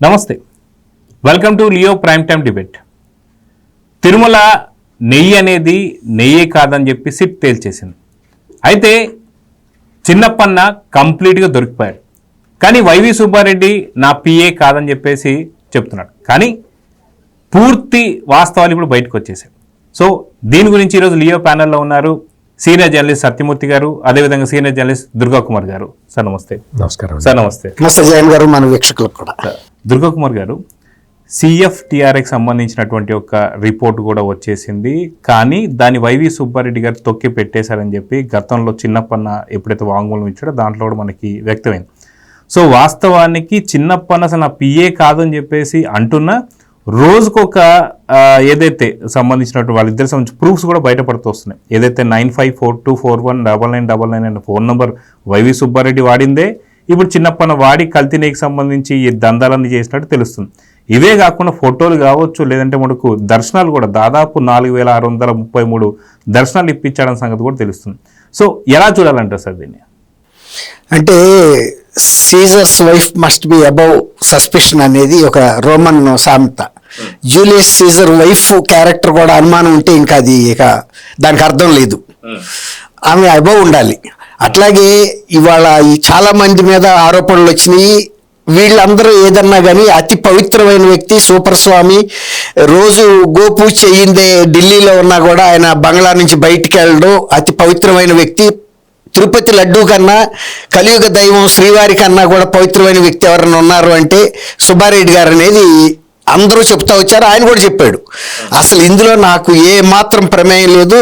నమస్తే, welcome to Leo prime time debate. Tirumala నెయ్యి అనేది నెయ్యే కాదని చెప్పి సిట్ తేల్చేసింది. అయితే చిన్నప్పన్న కంప్లీట్గా దొరికిపోయాడు. కానీ వైవి సుబ్బారెడ్డి నా పిఏ కాదని చెప్పేసి చెప్తున్నాడు. కానీ పూర్తి వాస్తవాలు ఇప్పుడు బయటకు వచ్చేసాయి. సో దీని గురించి ఈరోజు లియో ప్యానెల్లో ఉన్నారు సీనియర్ జర్నలిస్ట్ సత్యమూర్తి గారు, అదేవిధంగా సీనియర్ జర్నలిస్ట్ దుర్గా కుమార్ గారు. సార్ నమస్తే. నమస్కారం సార్. నమస్తే జయన్ గారు, మన వీక్షకులకు కూడా. దుర్గా కుమార్ గారు, CFTRకి సంబంధించినటువంటి ఒక రిపోర్ట్ కూడా వచ్చేసింది. కానీ దాన్ని వైవి సుబ్బారెడ్డి గారు తొక్కి పెట్టేశారని చెప్పి గతంలో చిన్నప్పన్న ఎప్పుడైతే వాంగ్మూలం ఇచ్చాడో దాంట్లో కూడా మనకి వ్యక్తమైంది. సో వాస్తవానికి చిన్నప్పన్న అసలు నా పిఏ కాదని చెప్పేసి అంటున్నా రోజుకొక ఏదైతే సంబంధించినటువంటి వాళ్ళిద్దరికి సంబంధించి ప్రూఫ్స్ కూడా బయటపడుతూ వస్తున్నాయి. ఏదైతే 9542419999 అనే ఫోన్ నెంబర్ వైవి సుబ్బారెడ్డి వాడిందే ఇప్పుడు చిన్నప్పన్న వాడి కల్తీనేకి సంబంధించి ఈ దందాలన్నీ చేసినట్టు తెలుస్తుంది. ఇవే కాకుండా ఫోటోలు కావచ్చు, లేదంటే మనకు దర్శనాలు కూడా దాదాపు 4633 దర్శనాలు ఇప్పించాడన్న సంగతి కూడా తెలుస్తుంది. సో ఎలా చూడాలంటారు సార్ దీన్ని? అంటే Caesar's wife must be above suspicion అనేది ఒక రోమన్ సామెత. జూలియస్ సీజర్ వైఫ్ క్యారెక్టర్ కూడా అనుమానం ఉంటే ఇంకా అది దానికి అర్థం లేదు. ఆమె అబౌవ్ ఉండాలి. అట్లాగే ఇవాళ చాలా మంది మీద ఆరోపణలు వచ్చినాయి. వీళ్ళందరూ ఏదన్నా కానీ అతి పవిత్రమైన వ్యక్తి సూపర్ స్వామి రోజు గోపూజ చెయ్యిందే ఢిల్లీలో ఉన్నా కూడా ఆయన బంగ్లా నుంచి బయటికి వెళ్ళడం. అతి పవిత్రమైన వ్యక్తి. తిరుపతి లడ్డూ కన్నా కలియుగ దైవం శ్రీవారి కన్నా కూడా పవిత్రమైన వ్యక్తి ఎవరైనా ఉన్నారు అంటే సుబ్బారెడ్డి గారు అనేది అందరూ చెప్తా వచ్చారు. ఆయన కూడా చెప్పాడు, అసలు ఇందులో నాకు ఏ మాత్రం ప్రమేయం లేదు,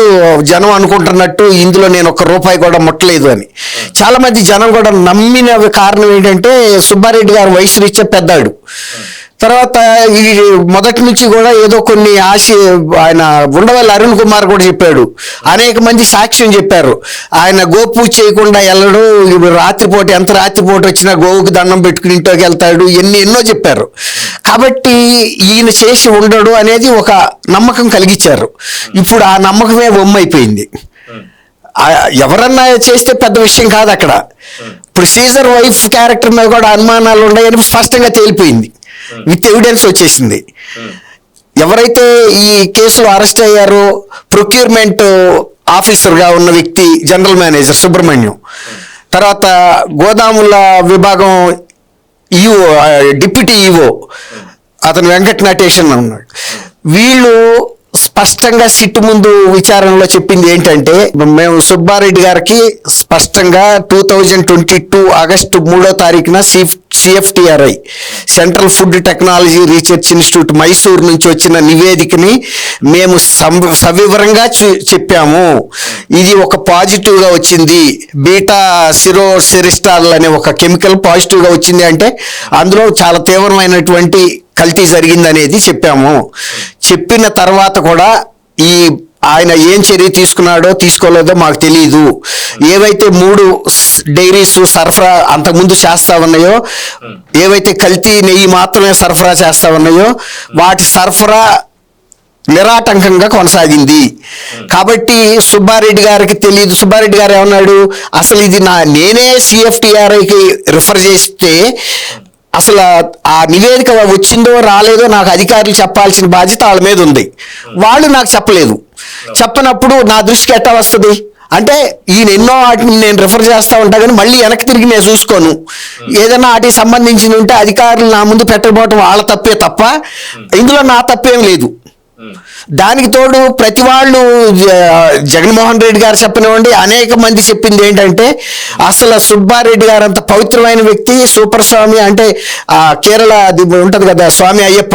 జనం అనుకుంటున్నట్టు ఇందులో నేను ₹1 కూడా ముట్టలేదు అని. చాలా మంది జనం కూడా నమ్మిన కారణం ఏంటంటే సుబ్బారెడ్డి గారు వయసు రీత్యా పెద్దాడు. తర్వాత ఈ మొదటి నుంచి కూడా ఏదో కొన్ని ఆయన ఉండవల్లి అరుణ్ కుమార్ కూడా చెప్పాడు, అనేక మంది సాక్ష్యం చెప్పారు. ఆయన గోపూజ చేయకుండా వెళ్ళడు, రాత్రిపూట ఎంత రాత్రిపూట వచ్చినా గోవుకు దండం పెట్టుకుని ఇంట్లోకి వెళ్తాడు, ఎన్నో చెప్పారు. కాబట్టి ఈయన చేసి ఉండడు అనేది ఒక నమ్మకం కలిగించారు. ఇప్పుడు ఆ నమ్మకమే బొమ్మైపోయింది. ఎవరన్నా చేస్తే పెద్ద విషయం కాదు అక్కడ. ఇప్పుడు సీజర్ వైఫ్ క్యారెక్టర్ మీద కూడా అనుమానాలు ఉన్నాయని స్పష్టంగా తేలిపోయింది. విత్ ఎవిడెన్స్ వచ్చేసింది. ఎవరైతే ఈ కేసులో అరెస్ట్ అయ్యారో ప్రొక్యూర్మెంట్ ఆఫీసర్గా ఉన్న వ్యక్తి జనరల్ మేనేజర్ సుబ్రహ్మణ్యం, తర్వాత గోదాముల విభాగం ఈఓ డిప్యూటీ ఈఓ అతను వెంకట నటేషన్ ఉన్నాడు. వీళ్ళు స్పష్టంగా సిట్ ముందు విచారణలో చెప్పింది ఏంటంటే, మేము సుబ్బారెడ్డి గారికి స్పష్టంగా 2022 ఆగస్టు 3వ తారీఖున CFTRI central food technology research institute Mysore నుంచి వచ్చిన నివేదికని మేము సవివరంగా చెప్పాము. ఇది ఒక పాజిటివ్గా వచ్చింది. బీటా సిరోసెరిస్టాల్ అనే ఒక కెమికల్ పాజిటివ్గా వచ్చింది అంటే అందులో చాలా తీవ్రమైనటువంటి కల్తీ జరిగిందనేది చెప్పాము. చెప్పిన తర్వాత కూడా ఆయన ఏం చర్య తీసుకున్నాడో తీసుకోలేదో మాకు తెలియదు. ఏవైతే 3 డైరీస్ సరఫరా అంతకుముందు చేస్తా ఉన్నాయో, ఏవైతే కల్తీ నెయ్యి మాత్రమే సరఫరా చేస్తా ఉన్నాయో వాటి సరఫరా నిరాటంకంగా కొనసాగింది. కాబట్టి సుబ్బారెడ్డి గారికి తెలియదు. సుబ్బారెడ్డి గారు ఏమన్నాడు, అసలు ఇది నేనే CFTRIకి రిఫర్ చేస్తే అసలు ఆ నివేదిక వచ్చిందో రాలేదో నాకు అధికారులు చెప్పాల్సిన బాధ్యత వాళ్ళ మీద ఉంది. వాళ్ళు నాకు చెప్పలేదు. చెప్పనప్పుడు నా దృష్టికి ఎట్టా వస్తుంది అంటే, ఈయన ఎన్నో వాటిని నేను రిఫర్ చేస్తూ ఉంటా కానీ మళ్ళీ వెనక్కి తిరిగి నేను చూసుకోను. ఏదైనా వాటికి సంబంధించింది ఉంటే అధికారులు నా ముందు పెట్టకపోవటం వాళ్ళ తప్పే తప్ప ఇందులో నా తప్పేం లేదు. దానికి తోడు ప్రతి వాళ్ళు జగన్మోహన్ రెడ్డి గారు చెప్పనివ్వండి, అనేక మంది చెప్పింది ఏంటంటే, అసలు సుబ్బారెడ్డి గారు అంత పవిత్రమైన వ్యక్తి సూపర్ స్వామి అంటే కేరళ ఉంటది కదా స్వామి అయ్యప్ప,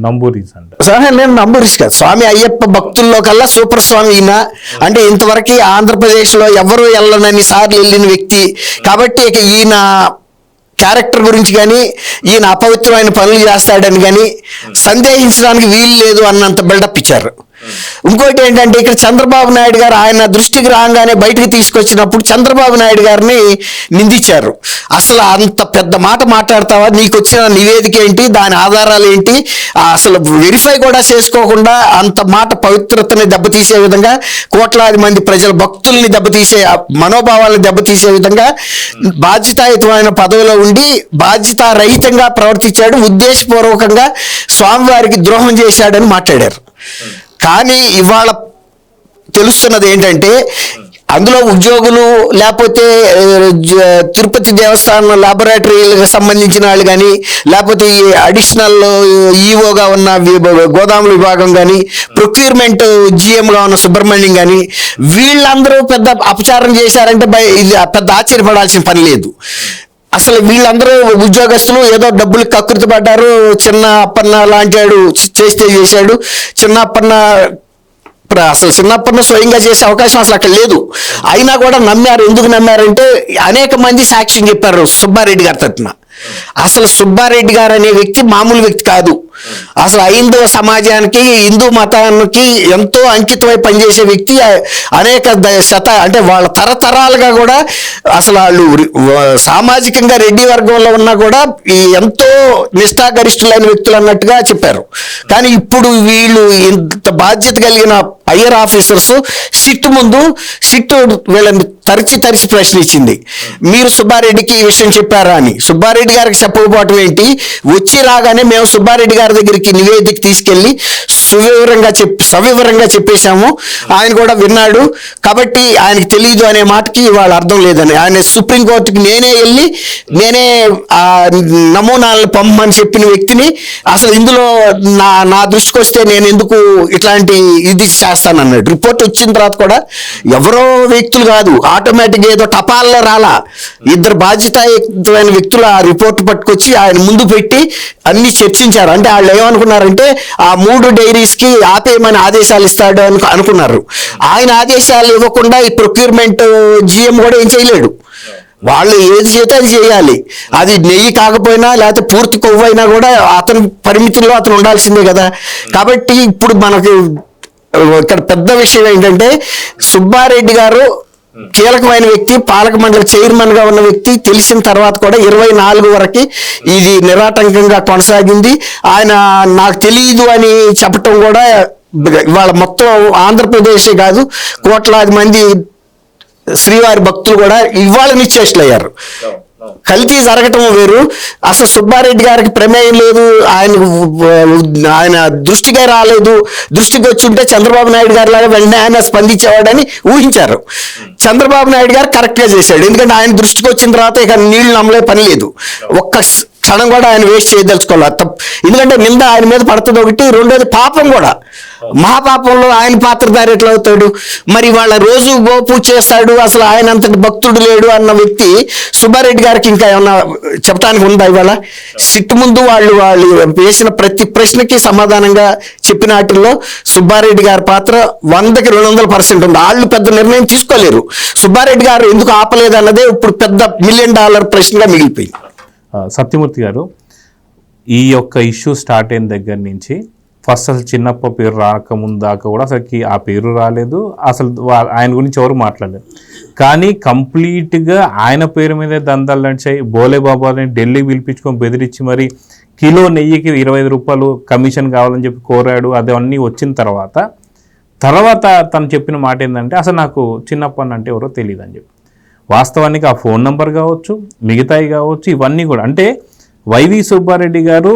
నంబూరీస్ అంటే నేను నంబూరీస్ కాదు, స్వామి అయ్యప్ప భక్తుల్లో కల్లా సూపర్ స్వామి ఈయన. అంటే ఇంతవరకు ఆంధ్రప్రదేశ్లో ఎవరు వెళ్ళనన్ని సార్లు వెళ్ళిన వ్యక్తి. కాబట్టి ఇక ఈయన క్యారెక్టర్ గురించి కానీ ఈయన అపవిత్రమైన పనులు చేస్తాడని కానీ సందేహించడానికి వీలు లేదు అన్నంత బిల్డప్ ఇచ్చారు. ఇంకోటి ఏంటంటే ఇక్కడ చంద్రబాబు నాయుడు గారు ఆయన దృష్టికి రాగానే బయటకు తీసుకొచ్చినప్పుడు చంద్రబాబు నాయుడు గారిని నిందించారు. అసలు అంత పెద్ద మాట మాట్లాడతావా, నీకు వచ్చిన నివేదిక ఏంటి, దాని ఆధారాలు ఏంటి, అసలు వెరిఫై కూడా చేసుకోకుండా అంత మాట పవిత్రతని దెబ్బతీసే విధంగా, కోట్లాది మంది ప్రజల భక్తుల్ని దెబ్బతీసే మనోభావాలను దెబ్బతీసే విధంగా బాధ్యతాయుతమైన పదవిలో ఉండి బాధ్యతారహితంగా ప్రవర్తించాడు, ఉద్దేశపూర్వకంగా స్వామివారికి ద్రోహం చేశాడని మాట్లాడారు. కానీ ఇవాళ తెలుస్తున్నది ఏంటంటే అందులో ఉద్యోగులు లేకపోతే తిరుపతి దేవస్థానం లాబొరేటరీలకు సంబంధించిన వాళ్ళు కానీ, లేకపోతే ఈ అడిషనల్ ఈఓగా ఉన్న గోదాముల విభాగం కానీ, ప్రొక్యూర్మెంట్ జిఎంగా ఉన్న సుబ్రహ్మణ్యం కానీ, వీళ్ళందరూ పెద్ద అపచారం చేశారంటే ఇది పెద్ద ఆశ్చర్యపడాల్సిన పని లేదు. అసలు వీళ్ళందరూ ఉద్యోగస్తులు ఏదో డబ్బులు కకృతి పడ్డారు. చిన్న అప్పన్న లాంటి వాడు చేశాడు. అసలు చిన్నప్పన్న స్వయంగా చేసే అవకాశం అసలు అక్కడ లేదు. అయినా కూడా నమ్మారు. ఎందుకు నమ్మారంటే అనేక మంది సాక్ష్యం చెప్పారు సుబ్బారెడ్డి గారి తరఫున. అసలు సుబ్బారెడ్డి గారు అనే వ్యక్తి మామూలు వ్యక్తి కాదు. అసలు హైందవ సమాజానికి, హిందూ మతానికి ఎంతో అంకితమై పనిచేసే వ్యక్తి. అనేక అంటే వాళ్ళ తరతరాలుగా కూడా అసలు వాళ్ళు సామాజికంగా రెడ్డి వర్గంలో ఉన్నా కూడా ఎంతో నిష్ఠాగరిష్ఠులైన వ్యక్తులు అన్నట్టుగా చెప్పారు. కానీ ఇప్పుడు వీళ్ళు ఇంత బాధ్యత కలిగిన హయ్యర్ ఆఫీసర్స్ సిట్ వీళ్ళని తరిచి ప్రశ్నించింది. మీరు సుబ్బారెడ్డికి ఈ విషయం చెప్పారా అని. సుబ్బారెడ్డి గారికి చెప్పకపోవటం ఏంటి, వచ్చి రాగానే మేము సుబ్బారెడ్డి గారి దగ్గరికి నివేదిక తీసుకెళ్లి సవివరంగా చెప్పేశాము, ఆయన కూడా విన్నాడు, కాబట్టి ఆయనకి తెలియదు అనే మాటకి వాళ్ళ అర్థం లేదని. ఆయన సుప్రీంకోర్టుకి నేనే ఆ నమూనాలను పంపమని చెప్పిన వ్యక్తిని అసలు ఇందులో నా దృష్టికి వస్తే నేను ఎందుకు ఇట్లాంటి ఇది చేస్తానన్నాడు. రిపోర్ట్ వచ్చిన తర్వాత కూడా ఎవరో వ్యక్తులు కాదు, ఆటోమేటిక్ ఏదో టపాల్లో రాలా, ఇద్దరు బాధ్యతాయుతమైన వ్యక్తులు ఆ రిపోర్ట్ పట్టుకొచ్చి ఆయన ముందు పెట్టి అన్ని చర్చించారు. అంటే వాళ్ళు ఏమనుకున్నారంటే ఆ 3 డైరీస్కి ఆపేయమని ఆదేశాలు ఇస్తాడు అనుకున్నారు. ఆయన ఆదేశాలు ఇవ్వకుండా ఈ ప్రొక్యూర్మెంట్ జిఎం కూడా ఏం చేయలేడు. వాళ్ళు ఏది చేస్తే అది చేయాలి. అది నెయ్యి కాకపోయినా లేకపోతే పూర్తి కొవ్వు అయినా కూడా అతని పరిమితుల్లో అతను ఉండాల్సిందే కదా. కాబట్టి ఇప్పుడు మనకి ఇక్కడ పెద్ద విషయం ఏంటంటే సుబ్బారెడ్డి గారు కీలకమైన వ్యక్తి, పాలక మండలి చైర్మన్ గా ఉన్న వ్యక్తి. తెలిసిన తర్వాత కూడా 24 వరకు ఇది నిరాటంకంగా కొనసాగింది. ఆయన నాకు తెలియదు అని చెప్పటం కూడా ఇవాళ మొత్తం ఆంధ్రప్రదేశే కాదు, కోట్లాది మంది శ్రీవారి భక్తులు కూడా ఇవాళ నిశ్చేష్లయ్యారు. కల్తీ జరగటం వేరు, అసలు సుబ్బారెడ్డి గారికి ప్రమేయం లేదు, ఆయన దృష్టికే రాలేదు. దృష్టికి వచ్చి ఉంటే చంద్రబాబు నాయుడు గారి లాగా వెంటనే ఆయన స్పందించేవాడని ఊహించారు. చంద్రబాబు నాయుడు గారు కరెక్ట్గా చేశాడు. ఎందుకంటే ఆయన దృష్టికి వచ్చిన తర్వాత ఇక నీళ్లు నమ్మలే పని లేదు. ఒక్క క్షణం కూడా ఆయన వేస్ట్ చేయదలుచుకోవాలి. ఎందుకంటే నింద ఆయన మీద పడుతుంది ఒకటి, రెండోది పాపం కూడా. మహాపాపంలో ఆయన పాత్రధారి ఎట్లా అవుతాడు? మరి వాళ్ళ రోజు గోపూజ చేస్తాడు, అసలు ఆయన అంతటి భక్తుడు లేడు అన్న వ్యక్తి సుబ్బారెడ్డి గారికి ఇంకా ఏమన్నా చెప్పడానికి ఉందా? ఇవాళ సిట్టు ముందు వాళ్ళు వేసిన ప్రతి ప్రశ్నకి సమాధానంగా చెప్పిన వాటిల్లో సుబ్బారెడ్డి గారి పాత్ర 100కి 200% ఉంది. వాళ్ళు పెద్ద నిర్ణయం తీసుకోలేరు. సుబ్బారెడ్డి గారు ఎందుకు ఆపలేదు అన్నదే ఇప్పుడు పెద్ద $1 మిలియన్ ప్రశ్నగా మిగిలిపోయింది. సత్యమూర్తి గారు, ఈ యొక్క ఇష్యూ స్టార్ట్ అయిన దగ్గర నుంచి ఫస్ట్ అసలు చిన్నప్ప పేరు రాకముందు దాకా కూడా అసలుకి ఆ పేరు రాలేదు, అసలు ఆయన గురించి ఎవరు మాట్లాడలేదు. కానీ కంప్లీట్గా ఆయన పేరు మీదే దందాలు నడిచాయి. బోలే బాబాని ఢిల్లీకి పిలిపించుకొని బెదిరించి మరి కిలో నెయ్యికి 25 రూపాయలు కమిషన్ కావాలని చెప్పి కోరాడు. అదన్నీ వచ్చిన తర్వాత తను చెప్పిన మాట ఏంటంటే అసలు నాకు చిన్నప్పని అంటే ఎవరో తెలియదు అని చెప్పి. వాస్తవానికి ఆ ఫోన్ నెంబర్ కావచ్చు, మిగతాయి కావచ్చు, ఇవన్నీ కూడా అంటే వైవి సుబ్బారెడ్డి గారు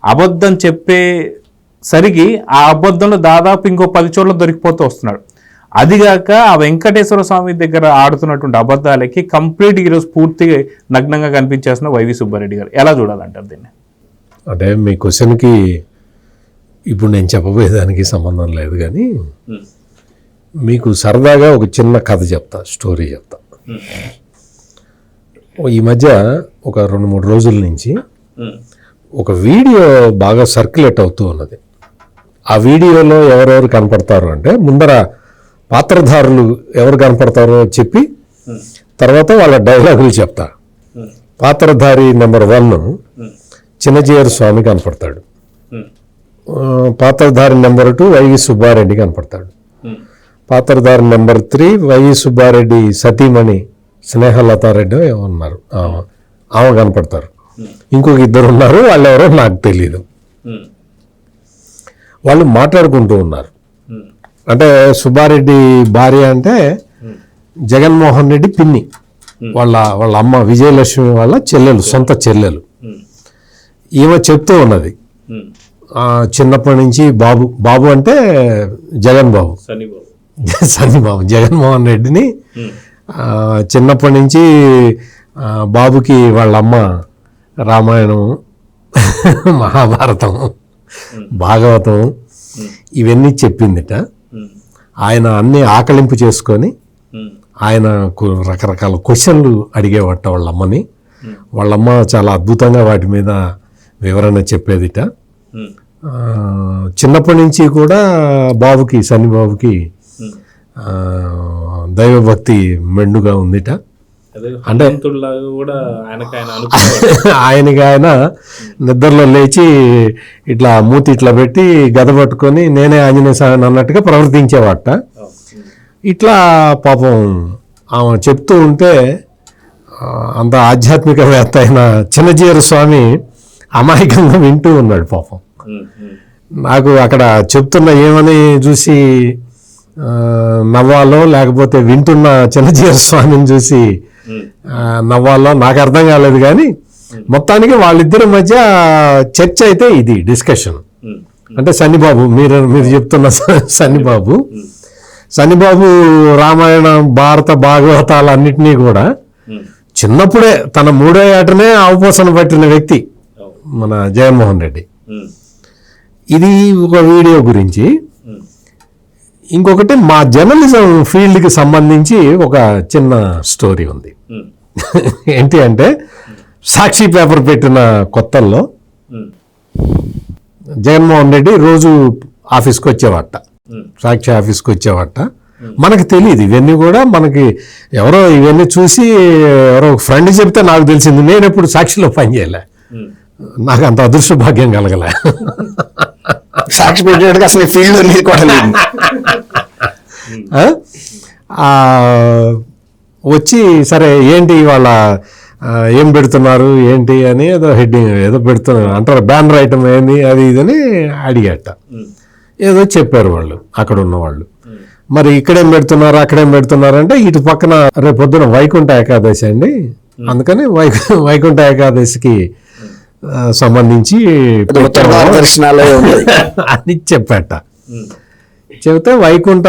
అబద్ధం చెప్పేసరికి ఆ అబద్ధంలో దాదాపు ఇంకో 10 చోట్ల దొరికిపోతూ వస్తున్నాడు. అదిగాక ఆ వెంకటేశ్వర స్వామి దగ్గర ఆడుతున్నటువంటి అబద్ధాలకి కంప్లీట్ ఈరోజు పూర్తిగా నగ్నంగా కనిపించేస్తున్న వైవి సుబ్బారెడ్డి గారు. ఎలా చూడాలంటారు దీన్ని? అంటే మీ క్వశ్చన్కి ఇప్పుడు నేను చెప్పబోయేదానికి సంబంధం లేదు, కానీ మీకు సరదాగా ఒక చిన్న కథ చెప్తా, స్టోరీ చెప్తా. ఈ మధ్య ఒక 2-3 రోజుల నుంచి ఒక వీడియో బాగా సర్క్యులేట్ అవుతూ ఉన్నది. ఆ వీడియోలో ఎవరెవరు కనపడతారు అంటే ముందర పాత్రధారులు ఎవరు కనపడతారో చెప్పి తర్వాత వాళ్ళ డైలాగులు చెప్తా. పాత్రధారి నెంబర్ 1 చిన్నజీయర్ స్వామి కనపడతాడు. పాత్రధారి నెంబర్ 2 వైవి సుబ్బారెడ్డి కనపడతాడు. పాత్రధారి నెంబర్ 3 వైవి సుబ్బారెడ్డి సతీమణి స్నేహలతారెడ్డి ఉన్నారు, ఆమె కనపడతారు. ఇంకొక ఇద్దరు ఉన్నారు, వాళ్ళు ఎవరో నాకు తెలియదు. వాళ్ళు మాట్లాడుకుంటూ ఉన్నారు. అంటే సుబ్బారెడ్డి భార్య అంటే జగన్మోహన్ రెడ్డి పిన్ని, వాళ్ళ అమ్మ విజయలక్ష్మి వాళ్ళ చెల్లెలు, సొంత చెల్లెలు. ఈమె చెప్తూ ఉన్నది చిన్నప్పటి నుంచి బాబు అంటే జగన్ బాబు, సన్ని బాబు, జగన్మోహన్ రెడ్డిని చిన్నప్పటి నుంచి బాబుకి వాళ్ళ అమ్మ రామాయణం, మహాభారతం, భాగవతం ఇవన్నీ చెప్పిందిట. ఆయన అన్నీ ఆకలింపు చేసుకొని ఆయన రకరకాల క్వశ్చన్లు అడిగేవట వాళ్ళమ్మని. వాళ్ళమ్మ చాలా అద్భుతంగా వాటి మీద వివరణ చెప్పేదిట. చిన్నప్పటి నుంచి కూడా బాబుకి, సన్ని బాబుకి దైవభక్తి మెండుగా ఉందిట. అంటే ఆయనకి ఆయన నిద్రలో లేచి ఇట్లా మూతి ఇట్లా పెట్టి గద పట్టుకొని నేనే ఆంజనేయ స్వామి అన్నట్టుగా ప్రవర్తించేవాట. ఇట్లా పాపం ఆమె చెప్తూ ఉంటే అంత ఆధ్యాత్మికవేత్త అయిన చిన్నజీర స్వామి అమాయకంగా వింటూ ఉన్నాడు పాపం. నాకు అక్కడ చెప్తున్న ఏమని చూసి నవ్వాలో లేకపోతే వింటున్న చిన్నజీర స్వామిని చూసి నవ్వాలో నాకు అర్థం కాలేదు. కానీ మొత్తానికి వాళ్ళిద్దరి మధ్య చర్చ అయితే ఇది డిస్కషన్. అంటే సన్నిబాబు, మీరు చెప్తున్న సన్నిబాబు రామాయణ, భారత, భాగవతాలన్నింటినీ కూడా చిన్నప్పుడే తన 3వ ఏటనే అవపోసన పట్టిన వ్యక్తి మన జగన్మోహన్ రెడ్డి. ఇది ఒక వీడియో గురించి. ఇంకొకటి మా జర్నలిజం ఫీల్డ్కి సంబంధించి ఒక చిన్న స్టోరీ ఉంది. ఏంటి అంటే సాక్షి పేపర్ పెట్టిన కొత్తల్లో జగన్మోహన్ రెడ్డి రోజు ఆఫీస్కి వచ్చేవాట, సాక్షి ఆఫీస్కి వచ్చేవాట. మనకు తెలియదు ఇవన్నీ కూడా, మనకి ఎవరో ఇవన్నీ చూసి ఎవరో ఫ్రెండ్ చెప్తే నాకు తెలిసింది. నేను ఎప్పుడు సాక్షిలో పనిచేయలే, నాకు అంత అదృష్ట భాగ్యం కలగలే. సాక్షి పెట్టాడు అసలు ఫీల్డ్ అనేది కూడా లేదు. వచ్చి సరే ఏంటి వాళ్ళ ఏం పెడుతున్నారు ఏంటి అని ఏదో హెడ్డింగ్ ఏదో పెడుతున్నారు అంటారు, బ్యానర్ ఐటమ్ ఏంది అది ఇదని అడిగాట. ఏదో చెప్పారు వాళ్ళు అక్కడ ఉన్న వాళ్ళు. మరి ఇక్కడేం పెడుతున్నారు అక్కడేం పెడుతున్నారు అంటే ఇటు పక్కన రేపు పొద్దున వైకుంఠ ఏకాదశి అండి, అందుకని వైకుంఠ ఏకాదశికి సంబంధించి దర్శనాలు అని చెప్పాట. చెబితే వైకుంఠ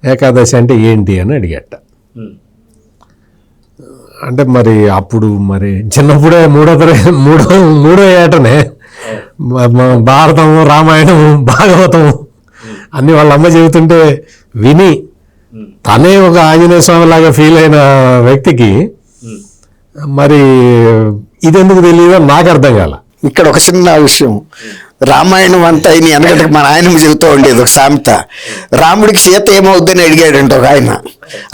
ఏకాదశి అంటే ఏంటి అని అడిగట. అంటే మరి అప్పుడు మరి చిన్నప్పుడే మూడో ఏటనే భారతం, రామాయణం, భాగవతం అన్ని వాళ్ళ అమ్మ చెబుతుంటే విని తనే ఒక ఆంజనేయ స్వామి లాగా ఫీల్ అయిన వ్యక్తికి మరి ఇదెందుకు తెలియదో నాకు అర్థం కాల. ఇక్కడ ఒక చిన్న విషయం, రామాయణం అంతా ఆయన వెనకటికి మా నాయనమ్మ చెబుతూ ఉండేది ఒక సామెత. రాముడికి సీత ఏమవుద్దని అడిగాడంట ఒక ఆయన.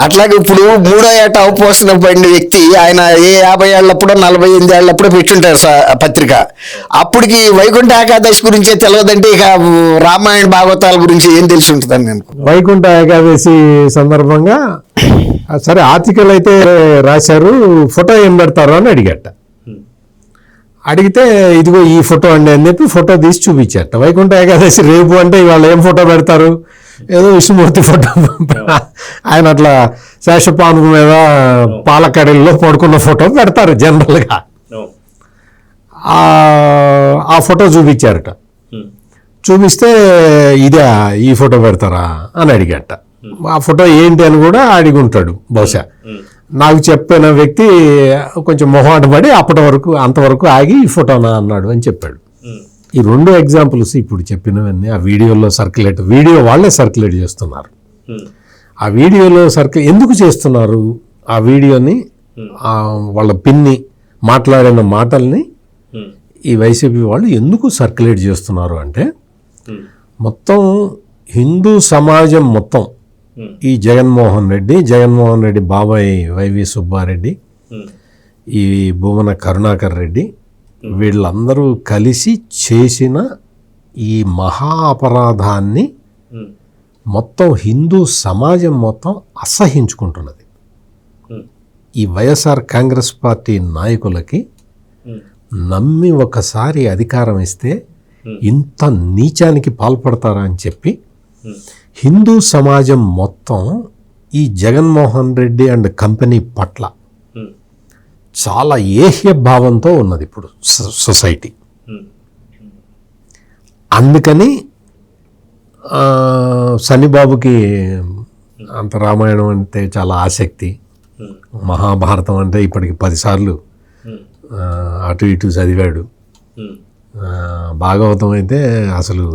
అట్లాగే ఇప్పుడు 3వ ఏట అవపోసన పడిన వ్యక్తి ఆయన ఏ 50 ఏళ్ళప్పుడో 48 ఏళ్ళప్పుడో పెట్టుంటారు పత్రిక. అప్పటికి వైకుంఠ ఏకాదశి గురించే తెలియదంటే ఇక రామాయణ భాగవతాల గురించి ఏం తెలిసి ఉంటుందని నేను. వైకుంఠ ఏకాదశి సందర్భంగా సరే ఆర్టికల్ అయితే రాశారు, ఫోటో ఏం పెడతారు అని అడిగట. అడిగితే ఇదిగో ఈ ఫోటో అండి అని చెప్పి ఫోటో తీసి చూపించారట. వైకుంఠ ఏకాదశి రేపు అంటే ఇవాళ ఏం ఫోటో పెడతారు, ఏదో విష్ణుమూర్తి ఫోటో. ఆయన అట్లా శేషపాను మీద పాలకడల్లో పడుకున్న ఫోటో పెడతారు జనరల్గా. ఆ ఫోటో చూపించారట. చూపిస్తే ఇదే ఈ ఫోటో పెడతారా అని అడిగట. ఆ ఫోటో ఏంటి అని కూడా అడిగి ఉంటాడు బహుశా. నాకు చెప్పిన వ్యక్తి కొంచెం మొహాట పడి అంతవరకు ఆగి ఈ ఫోటోనా అన్నాడు అని చెప్పాడు. ఈ 2 ఎగ్జాంపుల్స్ ఇప్పుడు చెప్పినవన్నీ ఆ వీడియోలో వీడియో వాళ్ళే సర్క్యులేట్ చేస్తున్నారు. ఆ వీడియోలో ఎందుకు చేస్తున్నారు? ఆ వీడియోని వాళ్ళ పిన్ని మాట్లాడిన మాటల్ని ఈ వైసీపీ వాళ్ళు ఎందుకు సర్క్యులేట్ చేస్తున్నారు అంటే మొత్తం హిందూ సమాజం మొత్తం ఈ జగన్మోహన్ రెడ్డి బాబాయ్ వైవి సుబ్బారెడ్డి, ఈ భూమన కరుణాకర్ రెడ్డి వీళ్ళందరూ కలిసి చేసిన ఈ మహా అపరాధాన్ని మొత్తం హిందూ సమాజం మొత్తం అసహించుకుంటున్నది. ఈ వైఎస్ఆర్ కాంగ్రెస్ పార్టీ నాయకులకి నమ్మి ఒకసారి అధికారం ఇస్తే ఇంత నీచానికి పాల్పడతారా అని చెప్పి హిందూ సమాజం మొత్తం ఈ జగన్మోహన్ రెడ్డి అండ్ కంపెనీ పట్ల చాలా ఏహ్య భావంతో ఉన్నది ఇప్పుడు సొసైటీ. అందుకని సన్నిబాబుకి అంత రామాయణం అంటే చాలా ఆసక్తి, మహాభారతం అంటే ఇప్పటికి 10 సార్లు అటు ఇటు చదివాడు. భాగవతం అయితే అసలు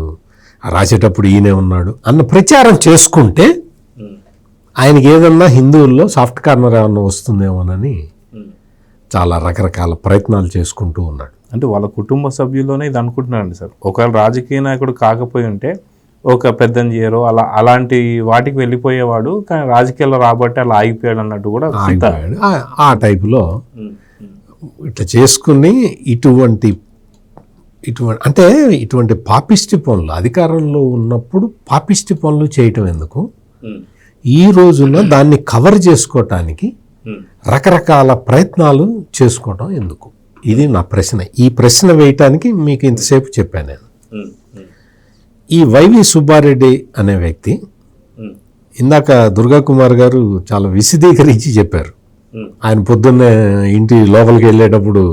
రాసేటప్పుడు ఈయనే ఉన్నాడు అన్న ప్రచారం చేసుకుంటే ఆయనకి ఏదన్నా హిందువుల్లో సాఫ్ట్ కార్నర్ ఏమన్నా వస్తుందేమోనని చాలా రకరకాల ప్రయత్నాలు చేసుకుంటూ ఉన్నాడు. అంటే వాళ్ళ కుటుంబ సభ్యుల్లోనే ఇది అనుకుంటున్నారండి సార్. ఒకవేళ రాజకీయ నాయకుడు కాకపోయి ఉంటే ఒక పెద్దని చేయరో అలాంటి వాటికి వెళ్ళిపోయేవాడు, కానీ రాజకీయాల్లో రాబట్టి అలా ఆగిపోయాడు అన్నట్టు కూడా ఆ టైపులో ఇట్లా చేసుకుని ఇటువంటి అంటే ఇటువంటి పాపిష్టి పనులు అధికారంలో ఉన్నప్పుడు పాపిష్టి పనులు చేయటం ఎందుకు, ఈ రోజుల్లో దాన్ని కవర్ చేసుకోవటానికి రకరకాల ప్రయత్నాలు చేసుకోవటం ఎందుకు, ఇది నా ప్రశ్న. ఈ ప్రశ్న వేయటానికి మీకు ఇంతసేపు చెప్పాను నేను. ఈ వైవి సుబ్బారెడ్డి అనే వ్యక్తి ఇందాక దుర్గా కుమార్ గారు చాలా విశదీకరించి చెప్పారు. ఆయన పొద్దున్నే ఇంటి లోపలికి వెళ్ళేటప్పుడు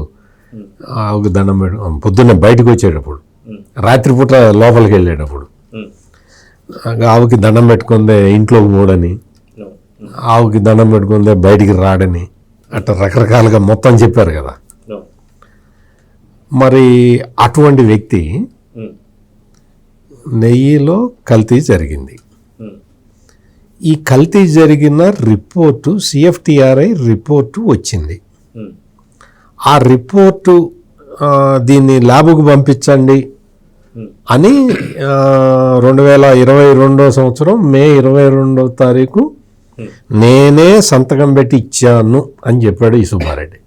ఆవుకి దండం పెట్ట, పొద్దున్నే బయటకు వచ్చేటప్పుడు, రాత్రిపూట లోపలికి వెళ్ళేటప్పుడు ఆవుకి దండం పెట్టుకుందే ఇంట్లోకి మూడని, ఆవుకి దండం పెట్టుకుందే బయటికి రాడని, అట్లా రకరకాలుగా మొత్తం చెప్పారు కదా. మరి అటువంటి వ్యక్తి నెయ్యిలో కల్తీ జరిగింది. ఈ కల్తీ జరిగిన రిపోర్టు CFTRI రిపోర్టు వచ్చింది. ఆ రిపోర్టు దీన్ని ల్యాబ్కు పంపించండి అని 2022 సంవత్సరం మే 22వ తారీఖు నేనే సంతకం పెట్టి ఇచ్చాను అని చెప్పాడు ఈ సుబ్బారెడ్డి.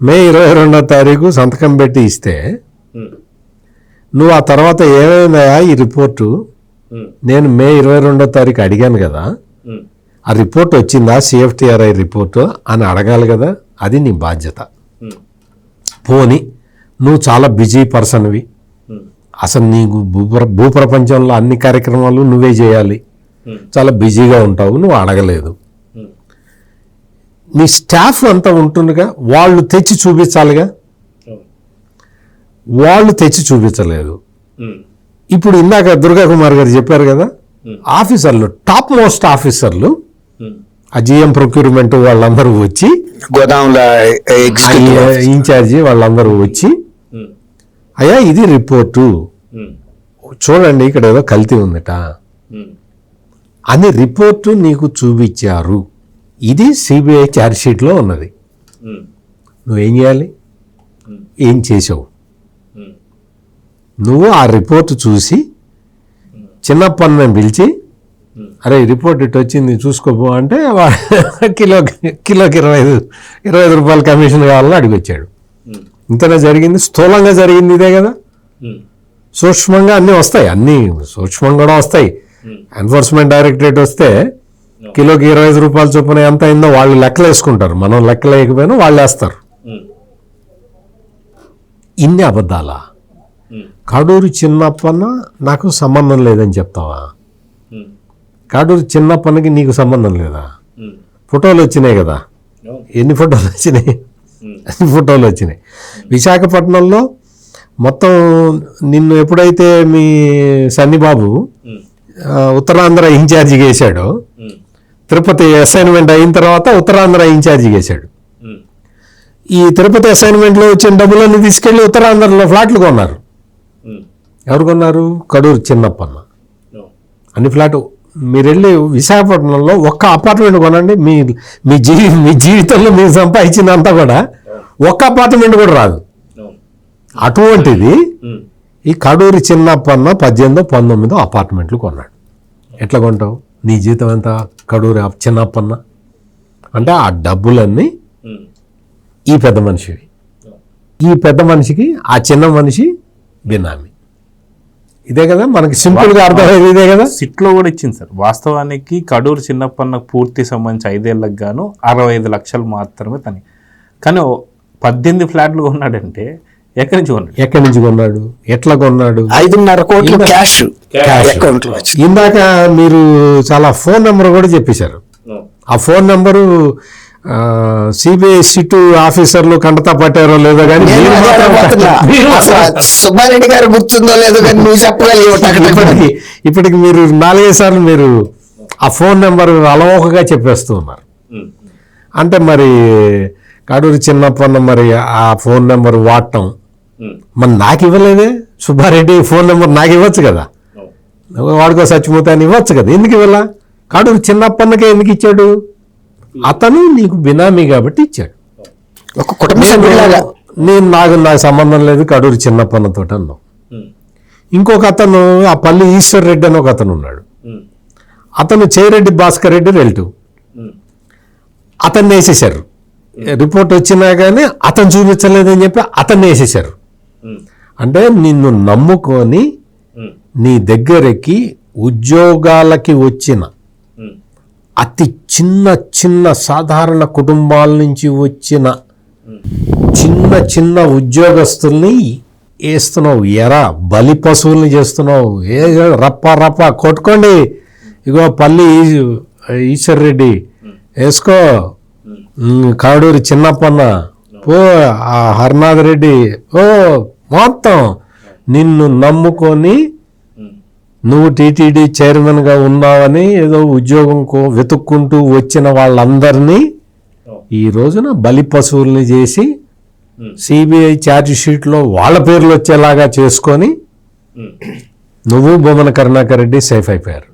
మే 22వ తారీఖు సంతకం పెట్టి ఇస్తే నువ్వు ఆ తర్వాత ఏమైందా ఈ రిపోర్టు, నేను మే 22వ తారీఖు అడిగాను కదా, ఆ రిపోర్ట్ వచ్చిందా CFTRI రిపోర్టు అని అడగాలి కదా, అది నీ బాధ్యత. పోని నువ్వు చాలా బిజీ పర్సన్వి, అసలు నీకు భూప్రపంచంలో అన్ని కార్యక్రమాలు నువ్వే చేయాలి, చాలా బిజీగా ఉంటావు, నువ్వు అడగలేదు. నీ స్టాఫ్ అంతా ఉంటుందిగా, వాళ్ళు తెచ్చి చూపించాలిగా, వాళ్ళు తెచ్చి చూపించలేదు. ఇప్పుడు ఇందాక దుర్గా కుమార్ గారు చెప్పారు కదా, ఆఫీసర్లు టాప్ మోస్ట్ ఆఫీసర్లు ఆ GM ప్రొక్యూర్మెంట్ వాళ్ళందరూ వచ్చి, గోదాముల ఇన్ఛార్జి వాళ్ళందరూ వచ్చి, అయ్యా ఇది రిపోర్టు చూడండి ఇక్కడ ఏదో కల్తీ ఉందట అని రిపోర్టు నీకు చూపించారు. ఇది CBI ఛార్జ్షీట్లో ఉన్నది. నువ్వేం చేయాలి, ఏం చేసావు? నువ్వు ఆ రిపోర్టు చూసి చిన్నప్పని పిలిచి, అరే ఈ రిపోర్ట్ ఇటు వచ్చింది చూసుకోపో అంటే కిలోకి 25 రూపాయలు కమిషన్ కావాలని అడిగొచ్చాడు. ఇంతనే జరిగింది, స్థూలంగా జరిగింది ఇదే కదా. సూక్ష్మంగా అన్నీ వస్తాయి, అన్నీ సూక్ష్మంగా కూడా వస్తాయి. ఎన్ఫోర్స్మెంట్ డైరెక్టరేట్ వస్తే కిలోకి 25 రూపాయలు చొప్పున ఎంత అయిందో వాళ్ళు లెక్కలు వేసుకుంటారు, మనం లెక్కలు వేయకపోయినా వాళ్ళు వేస్తారు. ఇన్ని అబద్ధాలా? కాడూరు చిన్నప్పన్న నాకు సంబంధం లేదని చెప్తావా? కాడూరు చిన్నప్పన్నకి నీకు సంబంధం లేదా? ఫోటోలు వచ్చినాయి కదా, ఎన్ని ఫోటోలు వచ్చినాయి? అన్ని ఫోటోలు వచ్చినాయి. విశాఖపట్నంలో మొత్తం నిన్ను ఎప్పుడైతే మీ సన్నిబాబు ఉత్తరాంధ్ర ఇన్ఛార్జిగా వేశాడో, తిరుపతి అసైన్మెంట్ అయిన తర్వాత ఉత్తరాంధ్ర ఇన్ఛార్జిగా వేశాడు. ఈ తిరుపతి అసైన్మెంట్లో వచ్చిన డబ్బులన్నీ తీసుకెళ్లి ఉత్తరాంధ్రలో ఫ్లాట్లు కొన్నారు. ఎవరు కొన్నారు? కడూరు చిన్నప్పన్న. అన్ని ఫ్లాట్ మీరు వెళ్ళి విశాఖపట్నంలో ఒక్క అపార్ట్మెంట్ కొనండి, మీ జీవితంలో మీరు సంపాదించినంతా కూడా ఒక్క అపార్ట్మెంట్ కూడా రాదు. అటువంటిది ఈ కడూరు చిన్నప్పన్న 18-19 అపార్ట్మెంట్లు కొన్నాడు. ఎట్లా కొంటావు? నీ జీతం ఎంత? కడూరు చిన్నప్పన్న అంటే ఆ డబ్బులన్నీ ఈ పెద్ద మనిషివి. ఈ పెద్ద మనిషికి ఆ చిన్న మనిషి బినామీ. ఇదే కదా మనకి సింపుల్ గా అర్థమయ్యేది ఇదే కదా. సిట్లో కూడా ఇచ్చింది సార్. వాస్తవానికి కడూరు చిన్నప్పన్నకు పూర్తి సంబంధించి 5 ఏళ్ళకి గాను 65 లక్షలు మాత్రమే తని. కానీ 18 ఫ్లాట్లు కొన్నాడంటే ఎక్కడి నుంచి కొన్నాడు? ఎక్కడి నుంచి కొన్నాడు, ఎట్లా కొన్నాడు? 5.5 కోట్లు క్యాష్ అకౌంట్ లో. ఇందాక మీరు చాలా ఫోన్ నెంబర్ కూడా చెప్పేశారు. ఆ ఫోన్ నెంబరు సిబిఐ సిట్ ఆఫీసర్లు కంటతా పట్టారో లేదో కానీ సుబ్బారెడ్డి గారు గుర్తుందో లేదో కానీ నువ్వు చెప్పగలిగి ఇప్పటికి మీరు 4-5 సార్లు మీరు ఆ ఫోన్ నెంబర్ అలవోకగా చెప్పేస్తూ ఉన్నారు. అంటే మరి కడూరు చిన్నప్పన్న మరి ఆ ఫోన్ నెంబర్ వాడటం మరి నాకు ఇవ్వలేదే. సుబ్బారెడ్డి ఫోన్ నెంబర్ నాకు ఇవ్వచ్చు కదా, వాడుకో సత్యమూర్తి ఇవ్వచ్చు కదా, ఎందుకు ఇవ్వాల? కడూరు చిన్నప్పన్నకే ఎందుకు ఇచ్చాడు? అతను నీకు బినామీ కాబట్టి ఇచ్చాడు. ఒక కుటుంబ సభ్యులాగా నాకు సంబంధం లేదు కడూరు చిన్నప్పన్నతో అన్నావు. ఇంకొక అతను ఆ పల్లి ఈశ్వర్ రెడ్డి అని ఒక అతను ఉన్నాడు. అతను చేరెడ్డి భాస్కర్ రెడ్డి రిలేటివ్. అతన్ని వేసేసారు. రిపోర్ట్ వచ్చినా కానీ అతను చూపించలేదని చెప్పి అతన్ని వేసేసారు. అంటే నిన్ను నమ్ముకొని నీ దగ్గరికి ఉద్యోగాలకి వచ్చిన అతి చిన్న చిన్న సాధారణ కుటుంబాల నుంచి వచ్చిన చిన్న చిన్న ఉద్యోగస్తుల్ని వేస్తున్నావు. ఎరా బలి పశువుల్ని చేస్తున్నావు. రప్ప కొట్టుకోండి, ఇగో పల్లి ఈశ్వర్ రెడ్డి వేసుకో, కాడూరి చిన్నప్పన్న పో, ఆ హర్నాథ్ రెడ్డి ఓ, మొత్తం నిన్ను నమ్ముకొని నువ్వు టీటీడీ చైర్మన్గా ఉన్నావని ఏదో ఉద్యోగం వెతుక్కుంటూ వచ్చిన వాళ్ళందరినీ ఈ రోజున బలి పశువుల్ని చేసి సిబిఐ ఛార్జ్ షీట్లో వాళ్ళ పేర్లు వచ్చేలాగా చేసుకొని నువ్వు బొమ్మన కరుణాకర్ రెడ్డి సేఫ్ అయిపోయారు.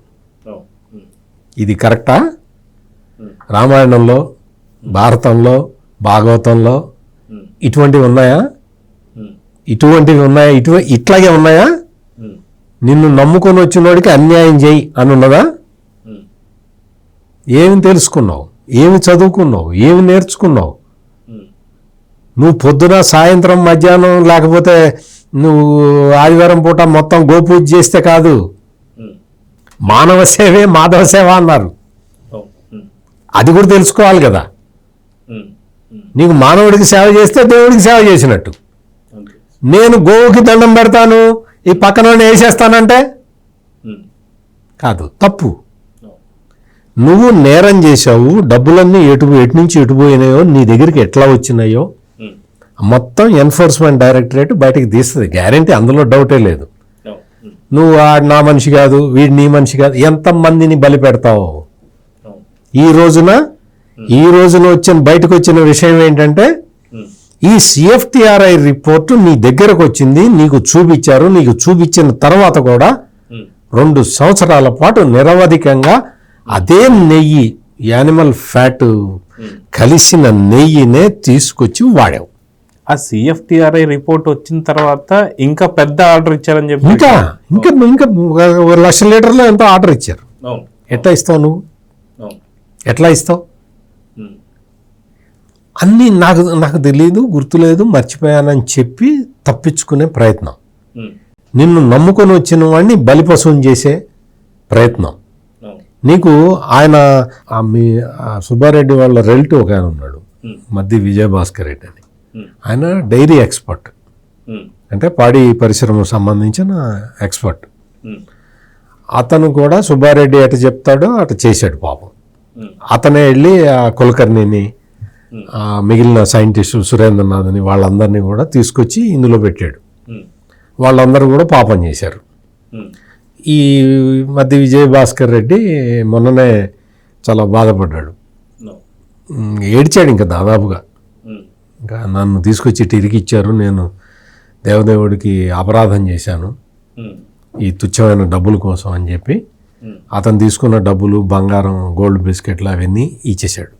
ఇది కరెక్టా? రామాయణంలో, భారతంలో, భాగవతంలో ఇటువంటివి ఉన్నాయా? ఇట్లాగే ఉన్నాయా? నిన్ను నమ్ముకొని వచ్చినోడికి అన్యాయం చేయి అని ఉన్నదా? ఏమి తెలుసుకున్నావు, ఏమి చదువుకున్నావు, ఏమి నేర్చుకున్నావు? నువ్వు పొద్దున సాయంత్రం మధ్యాహ్నం లేకపోతే నువ్వు ఆదివారం పూట మొత్తం గోపూజ చేస్తే కాదు. మానవ సేవే మాధవ సేవ అన్నారు. అది కూడా తెలుసుకోవాలి కదా. నీకు మానవుడికి సేవ చేస్తే దేవుడికి సేవ చేసినట్టు. నేను గోవుకి దండం పెడతాను, ఈ పక్కన వేసేస్తానంటే కాదు, తప్పు. నువ్వు నేరం చేశావు, డబ్బులన్నీ ఎటు నుంచి ఎటుపోయినాయో, నీ దగ్గరికి ఎట్లా వచ్చినాయో మొత్తం ఎన్ఫోర్స్మెంట్ డైరెక్టరేట్ బయటకు తీస్తుంది, గ్యారంటీ, అందులో డౌటే లేదు. నువ్వు వాడు నా మనిషి కాదు, వీడు నీ మనిషి కాదు, ఎంతమందిని బలి పెడతావు? ఈ రోజున బయటకు వచ్చిన విషయం ఏంటంటే ఈ సిఎఫ్టిఆర్ఐ రిపోర్టు నీ దగ్గరకు వచ్చింది, నీకు చూపించారు. నీకు చూపించిన తర్వాత కూడా 2 సంవత్సరాల పాటు నిరవధికంగా అదే నెయ్యి, యానిమల్ ఫ్యాట్ కలిసిన నెయ్యినే తీసుకొచ్చి వాడావు. ఆ సిఎఫ్టిఆర్ఐ రిపోర్ట్ వచ్చిన తర్వాత ఇంకా పెద్ద ఆర్డర్ ఇచ్చారని చెప్పి ఇంకా 1,00,000 లీటర్లు ఎంతో ఆర్డర్ ఇచ్చారు. ఎట్లా ఇస్తావు నువ్వు? ఎట్లా ఇస్తావు? అన్నీ నాకు తెలియదు, గుర్తులేదు, మర్చిపోయానని చెప్పి తప్పించుకునే ప్రయత్నం. నిన్ను నమ్ముకొని వచ్చిన వాడిని బలిపశువుని చేసే ప్రయత్నం. నీకు ఆయన మీ సుబ్బారెడ్డి వాళ్ళ రిలేటివ్ ఒక ఆయన ఉన్నాడు, మధ్య విజయభాస్కర్ రెడ్డి అని. ఆయన డైరీ ఎక్స్పర్ట్, అంటే పాడి పరిశ్రమకు సంబంధించిన ఎక్స్పర్ట్. అతను కూడా సుబ్బారెడ్డి ఎట చెప్తాడో అట చేశాడు పాపం. అతనే వెళ్ళి ఆ కులకర్ణిని, మిగిలిన సైంటిస్టులు సురేంద్రనాథ్ని వాళ్ళందరినీ కూడా తీసుకొచ్చి ఇందులో పెట్టాడు. వాళ్ళందరూ కూడా పాపం చేశారు. ఈ మధ్య విజయభాస్కర్ రెడ్డి మొన్ననే చాలా బాధపడ్డాడు, ఏడ్చాడు ఇంకా దాదాపుగా. ఇంకా నన్ను తీసుకొచ్చి తిరిగి ఇచ్చారు, నేను దేవదేవుడికి అపరాధం చేశాను ఈ తుచ్చమైన డబ్బుల కోసం అని చెప్పి అతను తీసుకున్న డబ్బులు, బంగారం, గోల్డ్ బిస్కెట్లు అవన్నీ ఇచ్చేశాడు.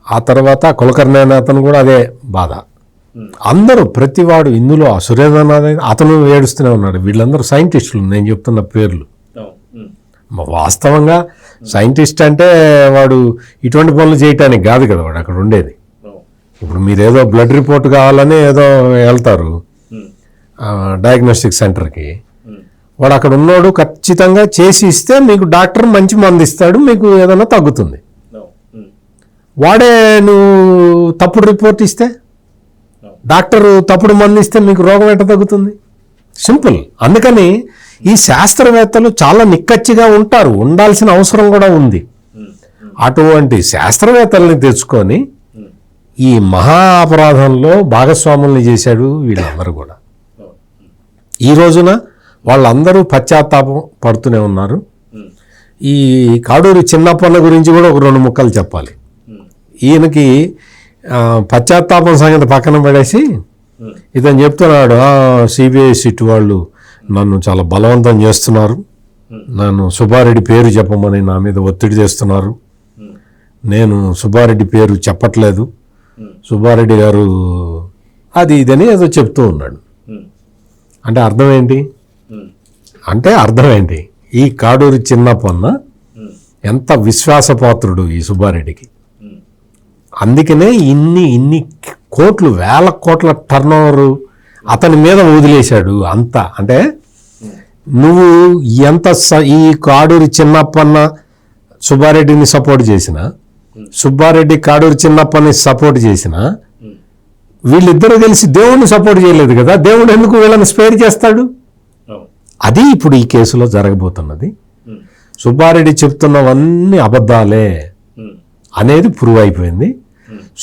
ఆ తర్వాత కులకర్ణి అతను కూడా అదే బాధ. అందరూ ప్రతివాడు ఇందులో సురేంద్రనాథ్ అతను ఏడుస్తూనే ఉన్నాడు. వీళ్ళందరూ సైంటిస్టులు, నేను చెప్తున్న పేర్లు. వాస్తవంగా సైంటిస్ట్ అంటే వాడు ఇటువంటి పనులు చేయటానికి కాదు కదా వాడు అక్కడ ఉండేది. ఇప్పుడు మీరేదో బ్లడ్ రిపోర్ట్ కావాలని ఏదో వెళ్తారు డయాగ్నోస్టిక్ సెంటర్కి, వాడు అక్కడ ఉన్నాడు ఖచ్చితంగా చేసి ఇస్తే మీకు డాక్టర్ మంచి మందు ఇస్తాడు, మీకు ఏదైనా తగ్గుతుంది. వాడే నువ్వు తప్పుడు రిపోర్ట్ ఇస్తే, డాక్టర్ తప్పుడు మందు ఇస్తే మీకు రోగం ఎట్ట తగ్గుతుంది? సింపుల్. అందుకని ఈ శాస్త్రవేత్తలు చాలా నిక్కచ్చిగా ఉంటారు, ఉండాల్సిన అవసరం కూడా ఉంది. అటువంటి శాస్త్రవేత్తల్ని తెచ్చుకొని ఈ మహా అపరాధంలో భాగస్వాముల్ని చేశాడు వీళ్ళందరూ కూడా. ఈ రోజున వాళ్ళందరూ పశ్చాత్తాపం పడుతూనే ఉన్నారు. ఈ కాడూరి చిన్నప్పన్న గురించి కూడా ఒక 2 ముక్కలు చెప్పాలి. ఈయనకి పశ్చాత్తాపం సంగతి పక్కన పడేసి ఇతను చెప్తున్నాడు, సిబిఐ సిట్ వాళ్ళు నన్ను చాలా బలవంతం చేస్తున్నారు, నన్ను సుబ్బారెడ్డి పేరు చెప్పమని నా మీద ఒత్తిడి చేస్తున్నారు, నేను సుబ్బారెడ్డి పేరు చెప్పట్లేదు, సుబ్బారెడ్డి గారు అది ఇదని ఏదో చెప్తూ ఉన్నాడు. అంటే అర్థం ఏంటి? ఈ కాడూరి చిన్నప్పన్న ఎంత విశ్వాసపాత్రుడు ఈ సుబ్బారెడ్డికి. అందుకనే ఇన్ని కోట్లు, 1000 కోట్ల టర్నోవర్ అతని మీద వదిలేశాడు. అంత అంటే నువ్వు ఎంత ఈ కాడూరి చిన్నప్పన్న సుబ్బారెడ్డిని సపోర్ట్ చేసినా, సుబ్బారెడ్డి కాడూరి చిన్నప్పని సపోర్ట్ చేసినా, వీళ్ళిద్దరూ కలిసి దేవుణ్ణి సపోర్ట్ చేయలేదు కదా. దేవుడు ఎందుకు వీళ్ళని స్పేర్ చేస్తాడు? అది ఇప్పుడు ఈ కేసులో జరగబోతున్నది. సుబ్బారెడ్డి చెప్తున్నవన్నీ అబద్ధాలే అనేది ప్రూవ్ అయిపోయింది.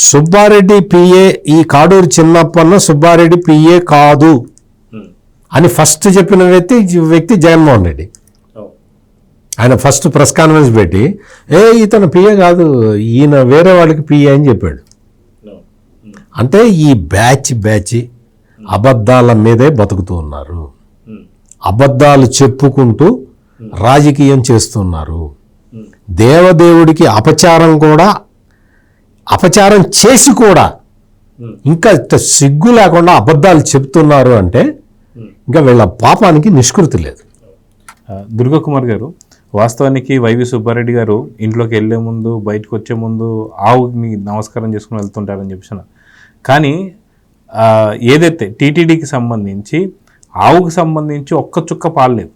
సుబ్బారెడ్డి పిఏ, ఈ కాడూరి చిన్నప్పన్న సుబ్బారెడ్డి పిఏ కాదు అని ఫస్ట్ చెప్పిన వ్యక్తి జగన్మోహన్ రెడ్డి. ఆయన ఫస్ట్ ప్రెస్ కాన్ఫరెన్స్ పెట్టి ఇతను పిఏ కాదు, ఈయన వేరే వాళ్ళకి పిఏ అని చెప్పాడు. అంటే ఈ బ్యాచ్ అబద్ధాల మీదే బతుకుతూ ఉన్నారు, అబద్ధాలు చెప్పుకుంటూ రాజకీయం చేస్తున్నారు. దేవదేవుడికి అపచారం చేసి కూడా ఇంకా సిగ్గు లేకుండా అబద్ధాలు చెప్తున్నారు అంటే ఇంకా వీళ్ళ పాపానికి నిష్కృతి లేదు. దుర్గాకుమార్ గారు, వాస్తవానికి వైవి సుబ్బారెడ్డి గారు ఇంట్లోకి వెళ్ళే ముందు, బయటకు వచ్చే ముందు ఆవుని నమస్కారం చేసుకుని వెళ్తుంటారని చెప్పిన, కానీ ఏదైతే టీటీడీకి సంబంధించి ఆవుకు సంబంధించి ఒక్క చుక్క పాలు లేదు.